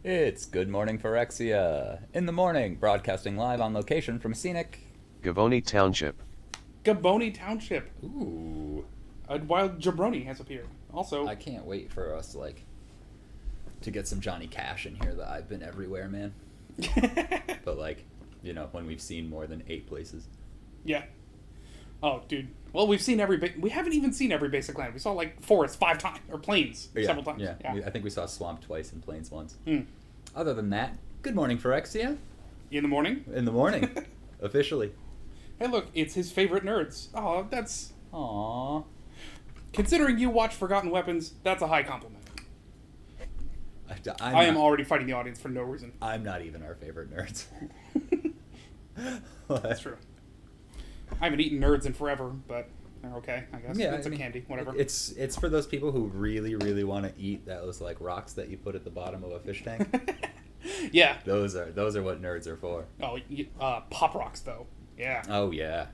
It's Good Morning Phyrexia. In the morning, broadcasting live on location from scenic. Gavoni Township. Gaboni Township. Ooh. A wild jabroni has appeared. Also, I can't wait for us, to get some Johnny Cash in here that I've been everywhere, man. But, when we've seen more than 8 places. yeah. Oh, dude. Well, we've seen we haven't even seen every basic land. We saw forests 5 times or plains several times. Yeah. I think we saw Swamp twice and Plains once. Hmm. Other than that, Good Morning Phyrexia. In the morning. In the morning. Officially. Hey, look, it's his favorite nerds. Oh, that's Aww. considering you watch Forgotten Weapons. That's a high compliment. I am already fighting the audience for no reason. I'm not even our favorite nerds. That's true. I haven't eaten nerds in forever, but they're okay, I guess. Yeah, It's a candy, whatever. It's for those people who really, really want to eat those rocks that you put at the bottom of a fish tank. Yeah. Those are what nerds are for. Oh, Pop Rocks, though. Yeah. Oh yeah.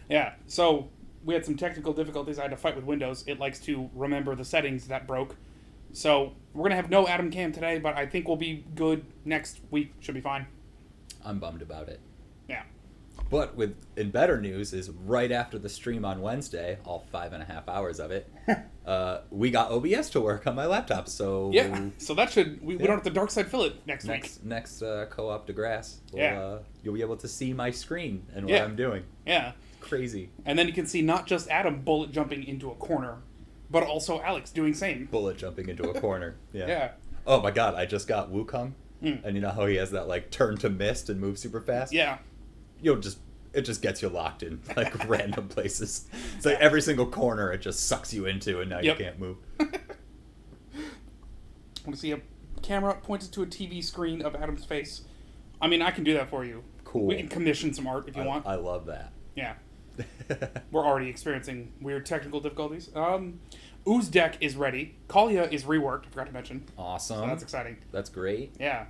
Yeah. So, we had some technical difficulties. I had to fight with Windows. It likes to remember the settings that broke. So, we're going to have no Adam Cam today, but I think we'll be good next week. Should be fine. I'm bummed about it. Yeah. But in better news is right after the stream on Wednesday, all 5.5 hours of it, we got OBS to work on my laptop. So Yeah. So that we don't have to dark side fill it next week. Next co-op to grass, Yeah. You'll be able to see my screen and what Yeah. I'm doing. Yeah. Crazy. And then you can see not just Adam bullet jumping into a corner, but also Alex doing same. Bullet jumping into a corner. Yeah. Yeah. Oh my god, I just got Wukong. Mm. And you know how he has that turn to mist and move super fast? Yeah. It just gets you locked in random places. It's like every single corner it just sucks you into and now Yep. you can't move. Want to see a camera pointed to a TV screen of Adam's face? I mean, I can do that for you. Cool. We can commission some art if you want. I love that. Yeah. We're already experiencing weird technical difficulties. Ooze deck is ready. Kalia is reworked. I forgot to mention. Awesome. So that's exciting. That's great. Yeah.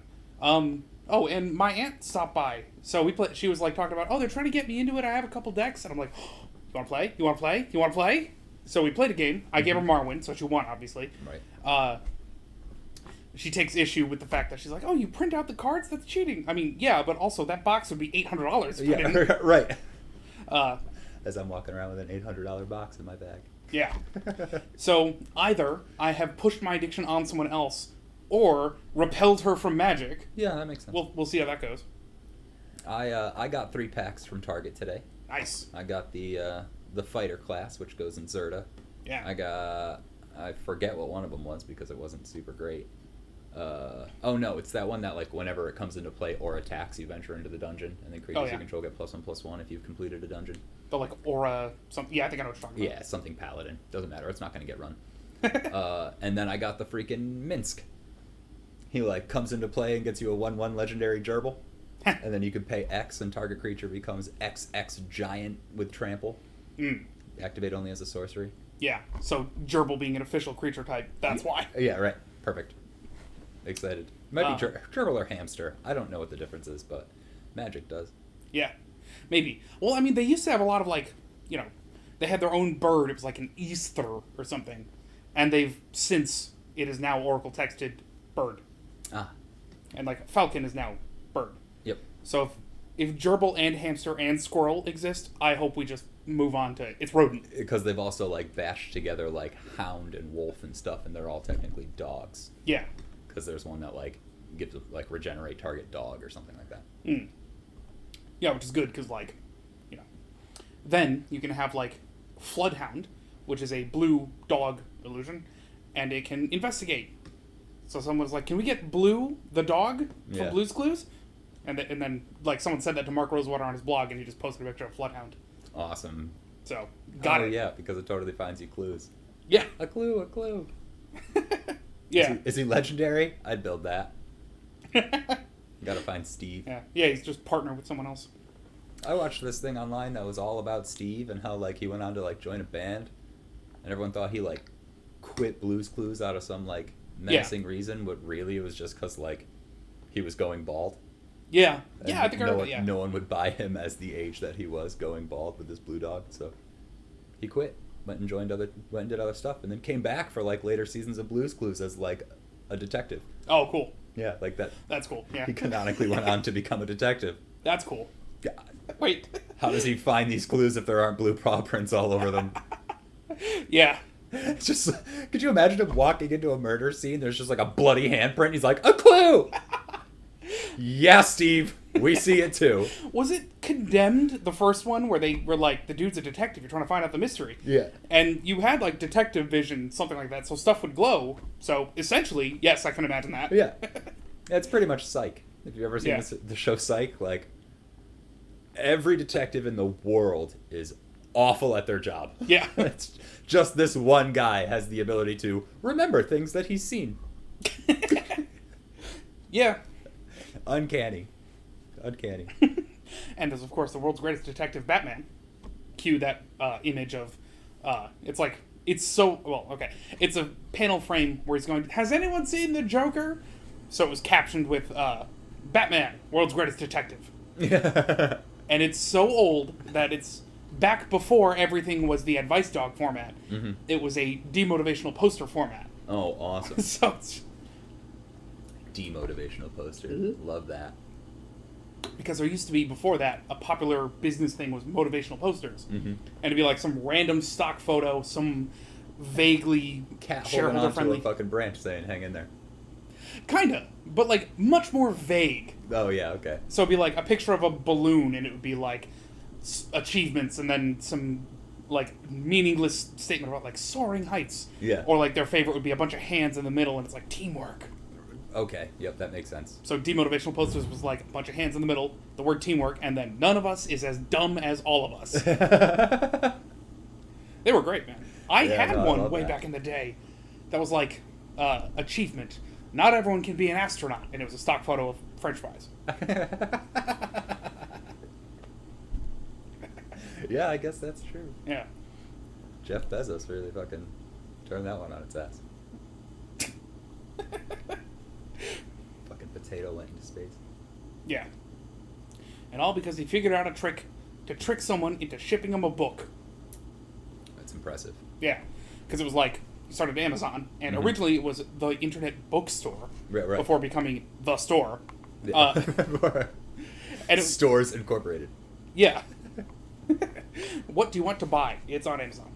Oh, and my aunt stopped by. So she was talking about, oh, they're trying to get me into it. I have a couple decks. And I'm like, oh, you want to play? You want to play? You want to play? So we played a game. I gave her Marwyn, so she won, obviously. Right. She takes issue with the fact that she's like, oh, you print out the cards? That's cheating. I mean, yeah, but also that box would be $800. Yeah, right. Uh, As I'm walking around with an $800 box in my bag. Yeah. So either I have pushed my addiction on someone else or repelled her from Magic. Yeah, that makes sense. We'll see how that goes. I got 3 packs from Target today. Nice. I got the fighter class, which goes in Zerta. Yeah. I forget what one of them was because it wasn't super great. Oh no, it's that one that whenever it comes into play or attacks, you venture into the dungeon, and then creatures you control get +1/+1 if you've completed a dungeon. The aura something. Yeah, I think I know what you're talking about. Yeah, something paladin. Doesn't matter. It's not going to get run. And then I got the freaking Minsk. He comes into play and gets you a 1/1 legendary gerbil. And then you can pay X and target creature becomes XX giant with trample. Mm. Activate only as a sorcery. Yeah. So gerbil being an official creature type, that's why. Yeah, right. Perfect. Excited. Might be gerbil or hamster. I don't know what the difference is, but Magic does. Yeah. Maybe. Well, I mean, they used to have a lot of they had their own bird. It was like an Easter or something. And it is now Oracle texted bird. Ah. And Falcon is now bird. Yep. So if gerbil and hamster and squirrel exist, I hope we just move on to it's rodent. Because they've also bashed together hound and wolf and stuff, and they're all technically dogs. Yeah. Because there's one that gives regenerate target dog or something like that. Mm. Yeah, which is good because then you can have Floodhound, which is a blue dog illusion, and it can investigate. So someone's like, "Can we get Blue the dog from Blue's Clues?" And then someone said that to Mark Rosewater on his blog, and he just posted a picture of Floodhound. Awesome. So got it. Yeah, because it totally finds you clues. Yeah, a clue. Yeah. Is he legendary? I'd build that. Gotta find Steve. Yeah, he's just partnered with someone else. I watched this thing online that was all about Steve and how he went on to join a band, and everyone thought he quit Blue's Clues out of some menacing reason, but really it was just because he was going bald. Yeah, And I think I heard that. Yeah, no one would buy him as the age that he was going bald with his blue dog, so he quit, went and did other stuff, and then came back for later seasons of Blue's Clues as a detective. Oh, cool. Yeah, like that. That's cool. Yeah. He canonically went on to become a detective. That's cool. God. Wait. How does he find these clues if there aren't blue paw prints all over them? Yeah. It's just, could you imagine him walking into a murder scene? There's just like a bloody handprint. He's like, a clue! Yeah, Steve, we see it too. Was it Condemned, the first one, where they were like, the dude's a detective, you're trying to find out the mystery? Yeah. And you had like detective vision, something like that, so stuff would glow. So essentially, yes, I can imagine that. Yeah. It's pretty much Psych. If you've ever seen Yeah. the show Psych, like, every detective in the world is awful at their job. Yeah. It's just this one guy has the ability to remember things that he's seen. Yeah. Uncanny. And as, of course, the world's greatest detective, Batman. Cue that image of, it's like, it's so, well, okay. It's a panel frame where he's going, has anyone seen the Joker? So it was captioned with, Batman, world's greatest detective. And it's so old that it's back before everything was the advice dog format. Mm-hmm. It was a demotivational poster format. Oh, awesome. So it's, Demotivational poster. Mm-hmm. Love that. because there used to be, before that, a popular business thing was motivational posters. Mm-hmm. And it'd be like some random stock photo, some vaguely Cat holding shareholder onto a friendly. fucking branch saying, hang in there. Kinda. But like much more vague. Oh, yeah, okay. So it'd be like a picture of a balloon and it would be like achievements and then some like meaningless statement about like soaring heights. Yeah. Or like their favorite would be a bunch of hands in the middle and it's like teamwork. Okay, yep, that makes sense. So demotivational posters was like a bunch of hands in the middle, the word teamwork, and then none of us is as dumb as all of us. They were great, man. I Yeah, had no, I one love way that. back in the day that was like achievement. Not everyone can be an astronaut, and it was a stock photo of French fries. Yeah, I guess that's true. Yeah. Jeff Bezos really fucking turned that one on its ass. Fucking potato went into space. Yeah. And all because he figured out a trick to trick someone into shipping him a book. That's impressive. Yeah. Because it was like, he started Amazon, and Mhm. originally it was the internet bookstore Right. before becoming the store. Yeah. And it, Stores Incorporated. yeah. What do you want to buy? It's on Amazon.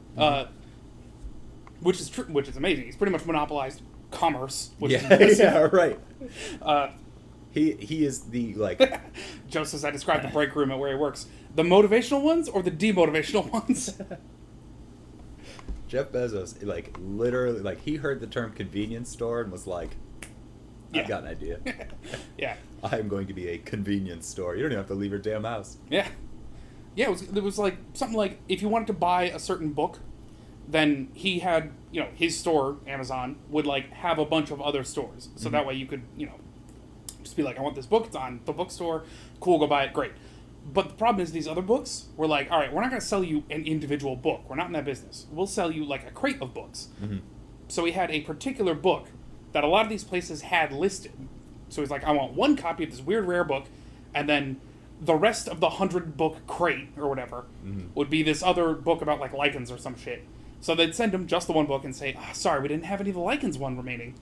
Which is true, which is amazing. He's pretty much monopolized commerce. Which is Yeah, impressive. yeah, right. Uh, He is the, like, just as I described the break room at where he works. The motivational ones or the demotivational ones? Jeff Bezos, like, literally, like, he heard the term convenience store and was like, I've Yeah. got an idea. Yeah. I'm going to be a convenience store. You don't even have to leave your damn house. Yeah. Yeah, it was like something like if you wanted to buy a certain book, then he had, his store, Amazon, would like have a bunch of other stores. So that way you could, just be like, I want this book, it's on the bookstore, cool, go buy it, great. But the problem is these other books were like, all right, we're not going to sell you an individual book. We're not in that business. We'll sell you like a crate of books. Mm-hmm. So he had a particular book that a lot of these places had listed. So he's like, I want one copy of this weird rare book, and then the rest of the 100-book crate or whatever would be this other book about like lichens or some shit. So they'd send him just the one book and say, sorry, we didn't have any of the lichens one remaining.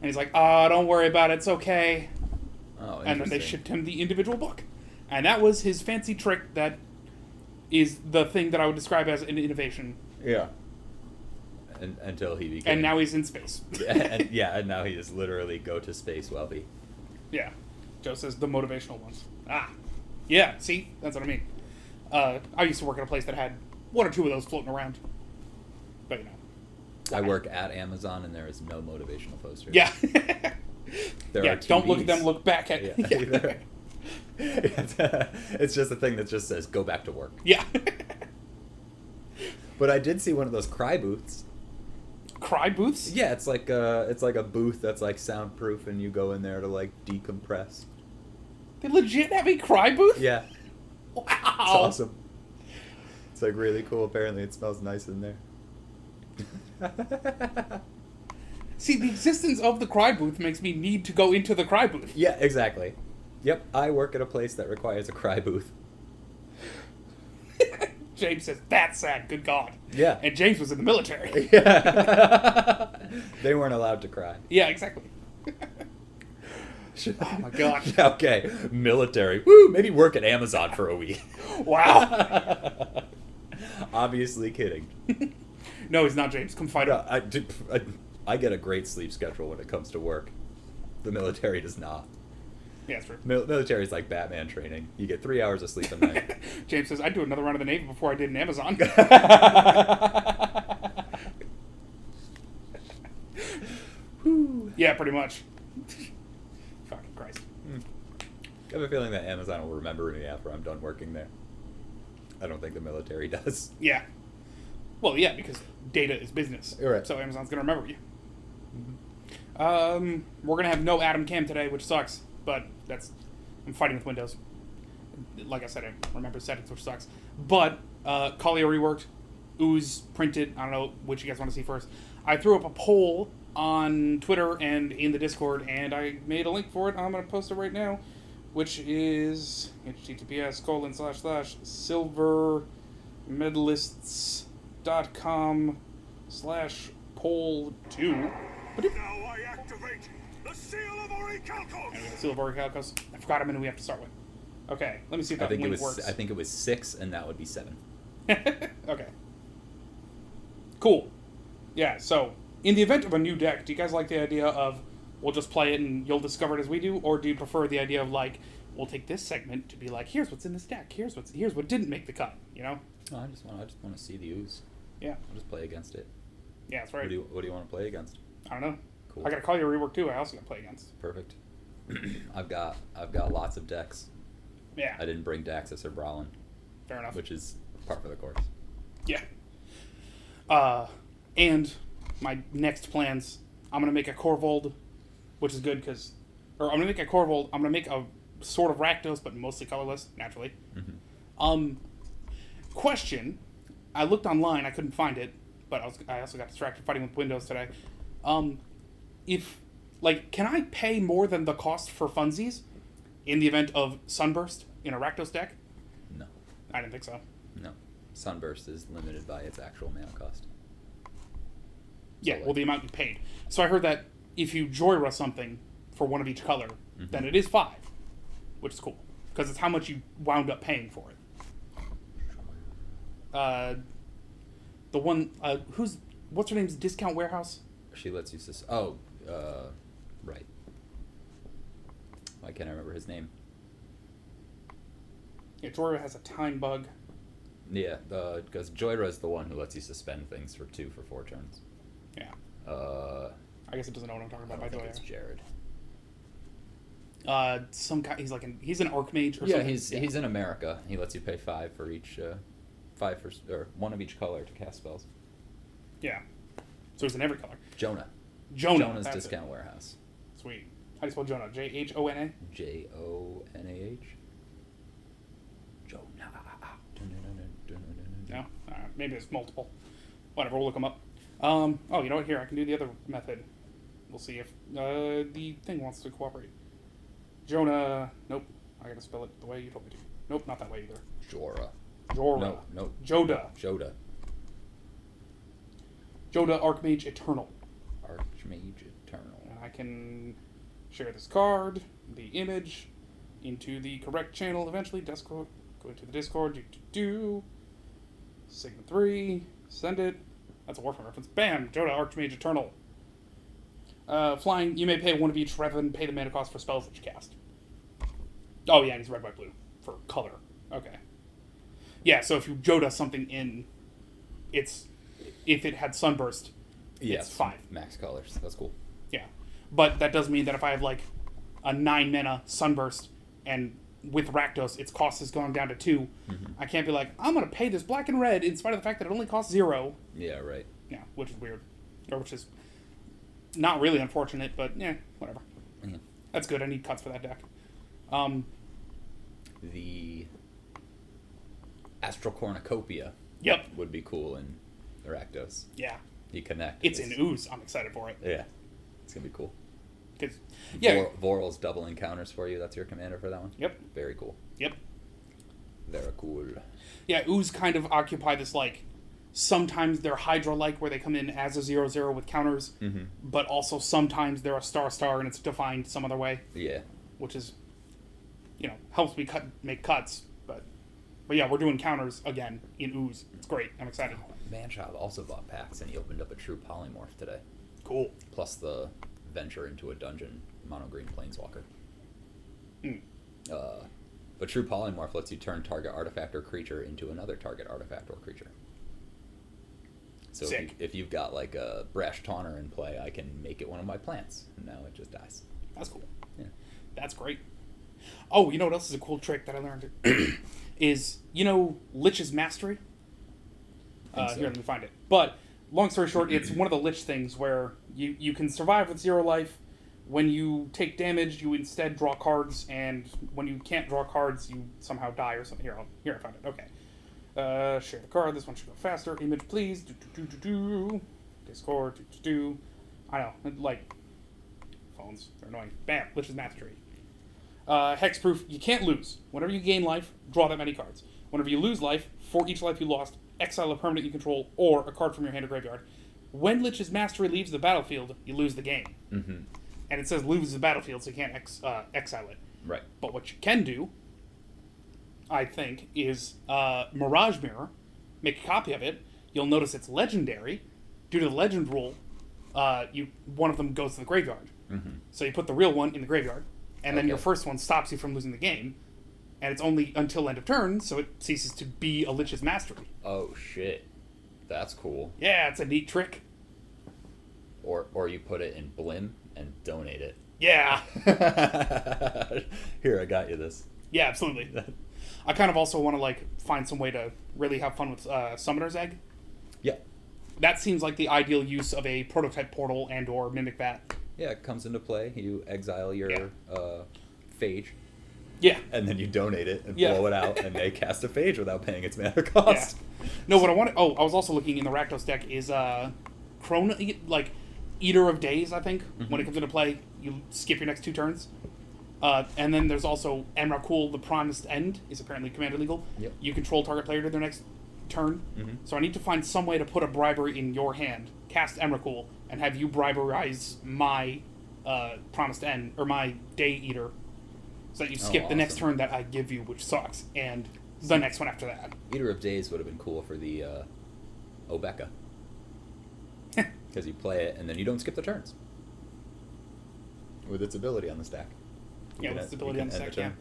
And he's like, don't worry about it, it's okay. Oh, And then they interesting. shipped him the individual book. And that was his fancy trick that is the thing that I would describe as an innovation. Yeah. Until he became... And now he's in space. and now he is literally go to space wealthy. Yeah. Joe says the motivational ones. Yeah, see? That's what I mean. I used to work at a place that had one or two of those floating around. But, I work at Amazon and there is no motivational poster. Yeah. There yeah, are don't look at TVs. them, look back at... Yeah. It's just a thing that just says, go back to work. Yeah. But I did see one of those cry booths. Cry booths? Yeah, it's like a booth that's like soundproof and you go in there to like decompress. They legit have a cry booth? Yeah. Wow. It's awesome. It's like really cool. Apparently it smells nice in there. See, the existence of the cry booth makes me need to go into the cry booth. Yeah, exactly. Yep, I work at a place that requires a cry booth. James says, that's sad, good God. Yeah. And James was in the military. Yeah. They weren't allowed to cry. Yeah, exactly. Oh my god. Okay, military. Woo, maybe work at Amazon for a week. Wow. Obviously kidding. No, he's not, James. Come fight him. No, I get a great sleep schedule when it comes to work. The military does not. Yeah, it's true. Military is like Batman training. You get 3 hours of sleep a night. James says, I'd do another round of the Navy before I did an Amazon. Yeah, pretty much. Fucking Christ. I have a feeling that Amazon will remember me after I'm done working there. I don't think the military does. Yeah. Well, yeah, because data is business. You're right. So Amazon's going to remember you. We're going to have no Adam Cam today, which sucks. But I'm fighting with Windows. Like I said, I remember settings, which sucks. But Collier reworked. Ooze printed. I don't know which you guys want to see first. I threw up a poll on Twitter and in the Discord, and I made a link for it. I'm going to post it right now, which is https://silvermedalists.com/poll2. Now I activate the Seal of Orichalcos! Seal of Orichalcos. I forgot how many we have to start with. Okay, let me see if that link works. I think it was 6, and that would be 7. Okay. Cool. Yeah, so, in the event of a new deck, do you guys like the idea of we'll just play it and you'll discover it as we do? Or do you prefer the idea of, like, we'll take this segment to be like, here's what's in this deck, here's what didn't make the cut, you know? No, I just want to see the ooze. Yeah. I'll just play against it. Yeah, that's right. What do you want to play against? I don't know. Cool. I gotta call you a rework too, I also gotta play against. Perfect. I've got lots of decks. Yeah. I didn't bring Daxus or Brawlin, Fair enough. which is par for the course. Yeah. And my next plans, I'm going to make a Korvold, which is good because... Or I'm going to make a Korvold, I'm going to make a sort of Rakdos, but mostly colorless, naturally. Mm-hmm. Question. I looked online, I couldn't find it, but I also got distracted fighting with Windows today. Can I pay more than the cost for funsies in the event of Sunburst in a Rakdos deck? No. I didn't think so. No. Sunburst is limited by its actual mana cost. Yeah, So, well, the amount you paid. So I heard that if you Joyra something for one of each color, then it is 5, which is cool. Because it's how much you wound up paying for it. The one, what's her name's Discount Warehouse? She lets you right. Why can't I remember his name? Yeah, Joyra has a time bug. Yeah, because Joyra is the one who lets you suspend things for 2 for 4 turns. Yeah. I I guess it doesn't know what I'm talking about by think Joyra. it's Jared. Some guy, he's an Archmage or Yeah, something. he's in America. He lets you pay 5 for each, 5 for or 1 of each color to cast spells. Yeah. So he's in every color. Jonah. Jonah's Discount Warehouse. Sweet. How do you spell Jonah? J-H-O-N-A? Jonah. No? Maybe it's multiple. Whatever, we'll look them up. Oh, you know what? Here, I can do the other method. We'll see if the thing wants to cooperate. Jonah. Nope. I gotta spell it the way you told me to. Nope, not that way either. Jorah. Jorah. No. Joda. Joda. Joda Archmage Eternal. Archmage Eternal. And I can share this card, the image, into the correct channel eventually. Discord. Go into the Discord. Sigma 3. Send it. That's a Warframe reference. Bam! Joda Archmage Eternal. Flying, you may pay 1 of each rather than pay the mana cost for spells that you cast. Oh, yeah, and he's red, white, blue for color. Okay. Yeah, so if you Joda something in, if it had Sunburst, Yes. it's 5. Max colors. That's cool. Yeah. But that does mean that if I have, a 9 mana Sunburst, and with Rakdos, its cost has gone down to 2, I can't be like, I'm going to pay this black and red in spite of the fact that it only costs 0. Yeah, right. Yeah, which is weird. Or which is not really unfortunate, but yeah, whatever. Yeah. That's good. I need cuts for that deck. The Astral Cornucopia Yep. would be cool in Rakdos. Yeah. You connect. It's in Ooze. I'm excited for it. Yeah. It's going to be cool. 'Cause- yeah. Voral's double encounters for you. That's your commander for that one? Yep. Very cool. Yep. Very cool. Yeah, Ooze kind of occupy this, sometimes they're Hydra-like, where they come in as a 0/0 with counters, but also sometimes they're a star and it's defined some other way, Yeah. which is, helps me make cuts. But yeah, we're doing counters again in Ooze. It's great. I'm excited. Manchild also bought packs, and he opened up a true polymorph today. Cool. Plus the venture into a dungeon mono green planeswalker. But true polymorph lets you turn target artifact or creature into another target artifact or creature. So Sick. if you've got like a Brash Taunter in play, I can make it one of my plants, and now it just dies. That's cool. Yeah. That's great. Oh, you know what else is a cool trick that I learned? Is, Lich's Mastery? Think so. Here, let me find it. But, long story short, it's one of the Lich things where you can survive with 0 life. When you take damage, you instead draw cards, and when you can't draw cards, you somehow die or something. Here, I found it. Okay. Share the card. This one should go faster. Image, please. Discord. I know. Like, phones. They're annoying. Bam. Lich's Mastery. Hexproof. You can't lose. Whenever you gain life, draw that many cards. Whenever you lose life, for each life you lost, exile a permanent you control or a card from your hand or graveyard. When Lich's Mastery leaves the battlefield, you lose the game. Mm-hmm. And it says lose the battlefield, so you can't exile it. Right. But what you can do, I think, is Mirage Mirror. Make a copy of it. You'll notice it's legendary. Due to the legend rule, one of them goes to the graveyard. Mm-hmm. So you put the real one in the graveyard, and then Okay. your first one stops you from losing the game. And it's only until end of turn, so it ceases to be a Lich's Mastery. Oh shit, that's cool. Yeah, it's a neat trick. Or you put it in Blim and donate it. Yeah. Here, I got you this. Yeah, absolutely. I kind of also want to find some way to really have fun with Summoner's Egg. Yeah. That seems like the ideal use of a prototype portal and or Mimic Bat. Yeah, it comes into play. You exile your Phage, Yeah. and then you donate it and Yeah. blow it out, and they cast a Phage without paying its mana cost. Yeah. No, what I wanted... Oh, I was also looking in the Rakdos deck is Eater of Days, I think. When it comes into play, you skip your next 2 turns. And then there's also Emrakul, the Promised End, is apparently command legal. Yep. You control target player to their next turn. Mhm. So I need to find some way to put a bribery in your hand, cast Emrakul, and have you briberize my Promised End, or my Day Eater, so that you skip the next awesome. turn that I give you, which sucks, and the next one after that. Eater of Days would have been cool for the Obeka. Because you play it, and then you don't skip the turns. With its ability on the stack. You Yeah, can with its you ability can on the end stack, yeah. turn.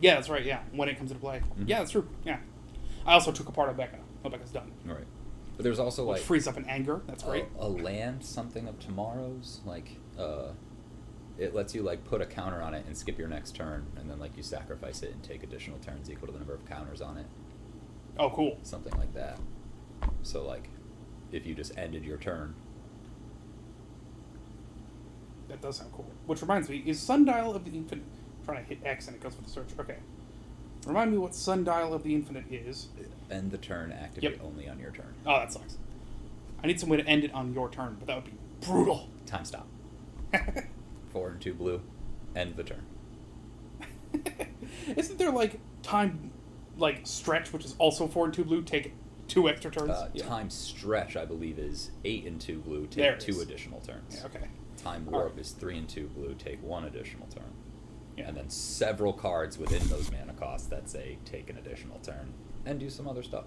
Yeah, that's right, yeah, when it comes into play. Yeah, that's true, yeah. I also took apart Obeka. Obeka's done. All right. But there's also Which like frees up an anger, that's great. a land something of tomorrow's, it lets you put a counter on it and skip your next turn, and then you sacrifice it and take additional turns equal to the number of counters on it, Oh, cool. something like that. So if you just ended your turn, That does sound cool. Which reminds me, is Sundial of the Infinite... I'm trying to hit X and it goes for the search. Okay. Remind me what Sundial of the Infinite is. end the turn, activate Yep. only on your turn. Oh, that sucks. I need some way to end it on your turn, but that would be brutal. Time stop. 4 and 2 blue, end the turn. Isn't there time stretch, which is also 4 and 2 blue, take 2 extra turns? Time stretch, I believe, is 8 and 2 blue, There take it 2 is. additional turns. Yeah, okay. Time All warp right. is 3 and 2 blue, take 1 additional turn. Yeah. And then several cards within those mana costs that say take an additional turn and do some other stuff.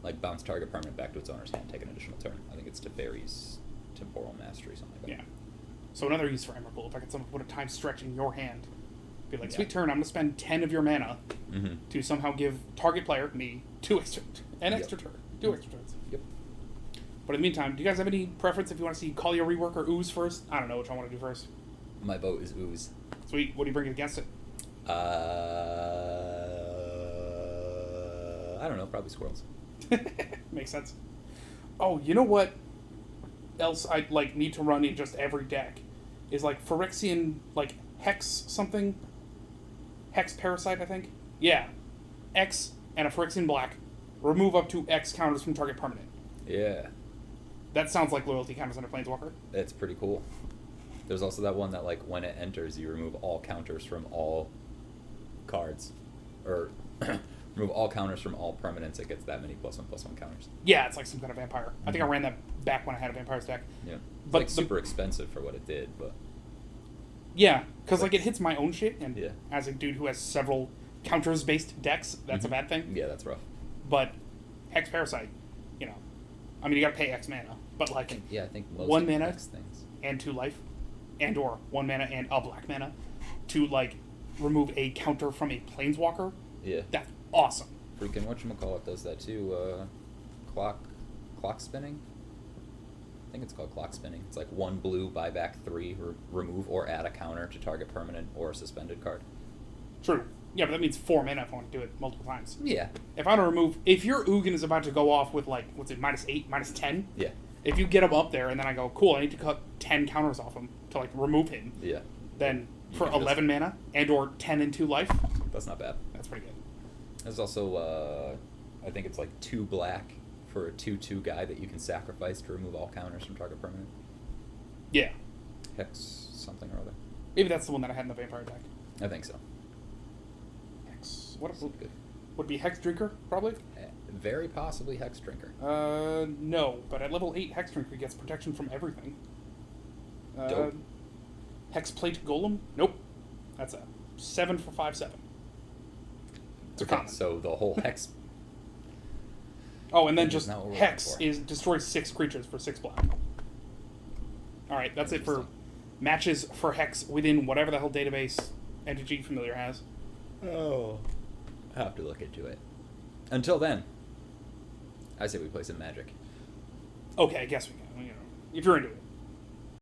Like bounce target permanent back to its owner's hand, take an additional turn. I think it's Teferi's Temporal Mastery, something like that. Yeah. So another use for Emrakul, if I could somehow put a time stretch in your hand, be like, Yeah. sweet turn, I'm going to spend 10 of your mana Mm-hmm. to somehow give target player, me, 2 extra, extra turn, 2 extra turns. Yep. But in the meantime, do you guys have any preference if you want to see Kalia rework or Ooze first? I don't know which I want to do first. My vote is Ooze. Sweet, what do you bring against it? I don't know, probably Squirrels. Makes sense. Oh, you know what else I'd need to run in just every deck is Phyrexian Hex something. Hex Parasite, I think. Yeah. X and a Phyrexian black. Remove up to X counters from target permanent. Yeah, That sounds like loyalty counters under Planeswalker. it's pretty cool. There's also that one that when it enters, you remove all counters from all cards, or Remove all counters from all permanents. It gets that many +1/+1 counters. Yeah, it's like some kind of vampire. I think I ran that back when I had a vampire stack. Yeah. It's But like super expensive for what it did, but Yeah, because like it hits my own shit, and Yeah. as a dude who has several counters-based decks, that's a bad thing. yeah, that's rough. But Hex Parasite, you know, I mean you gotta pay X mana, but like Yeah, I think most 1 mana X things. and 2 life, and or 1 mana and a black mana to like remove a counter from a planeswalker. Yeah. That's awesome. Freaking whatchamacallit does that too. Clock spinning? I think it's called clock spinning. It's like 1 blue, buy back 3, remove or add a counter to target permanent or a suspended card. True. Yeah, but that means 4 mana if I want to do it multiple times. Yeah. If I don't remove, if your Ugin is about to go off with like, what's it, -8, -10? Yeah. If you get him up there and then I go, cool, I need to cut 10 counters off him to like remove him, Yeah. then You for can just- 11 mana and or 10 and 2 life, That's not bad. that's pretty good. There's also, I think it's like 2 black for a 2/2 guy that you can sacrifice to remove all counters from target permanent. Yeah. Hex something or other. Maybe that's the one that I had in the vampire deck. I think so. Hex. What That's good. would be Hex Drinker, probably? Very possibly Hex Drinker. No, but at level 8, Hex Drinker gets protection from everything. Dope. Hexplate Golem? Nope. That's a 7 for 5/7. It's a Okay, common. so the whole Hex. Oh, and then Which is just not what we're Hex looking for. is destroys 6 creatures for 6 black. Alright, that's it for Interesting. matches for Hex within whatever the hell database NTG Familiar has. Oh. I have to look into it. Until then, I say we play some Magic. Okay, I guess we can. You know, if you're into it.